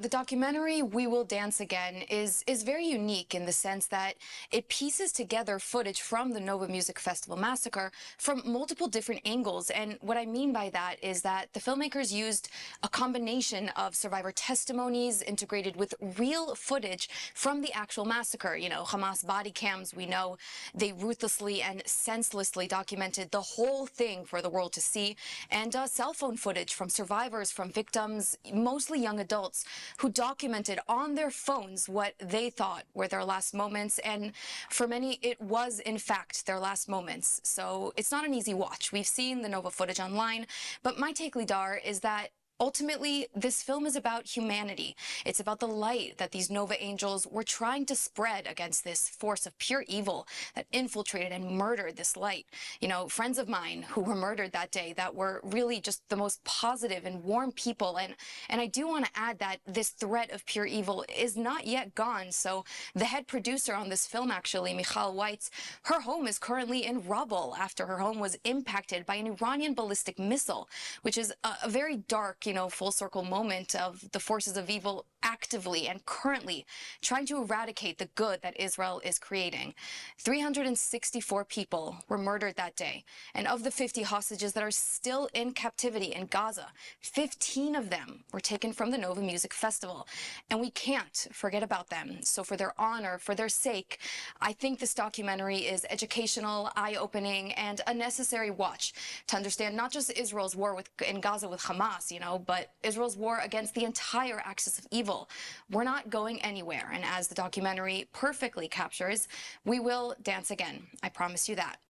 The documentary We Will Dance Again is very unique in the sense that it pieces together footage from the Nova Music Festival massacre from multiple different angles. And what I mean by that is that the filmmakers used a combination of survivor testimonies integrated with real footage from the actual massacre. You know, Hamas body cams, we know they ruthlessly and senselessly documented the whole thing for the world to see, and cell phone footage from survivors, from victims, mostly young adults, who documented on their phones what they thought were their last moments. And for many, it was, in fact, their last moments. So it's not an easy watch. We've seen the Nova footage online, but my take, Lidar, is that ultimately, this film is about humanity. It's about the light that these Nova angels were trying to spread against this force of pure evil that infiltrated and murdered this light. You know, friends of mine who were murdered that day that were really just the most positive and warm people. And I do want to add that this threat of pure evil is not yet gone. So the head producer on this film, actually, Michal Weitz, her home is currently in rubble after her home was impacted by an Iranian ballistic missile, which is a very dark, full circle moment of the forces of evil actively and currently trying to eradicate the good that Israel is creating. 364 people were murdered that day. And of the 50 hostages that are still in captivity in Gaza, 15 of them were taken from the Nova Music Festival. And we can't forget about them. So for their honor, for their sake, I think this documentary is educational, eye-opening, and a necessary watch to understand not just Israel's war in Gaza with Hamas, but Israel's war against the entire axis of evil. We're not going anywhere. And as the documentary perfectly captures, we will dance again. I promise you that.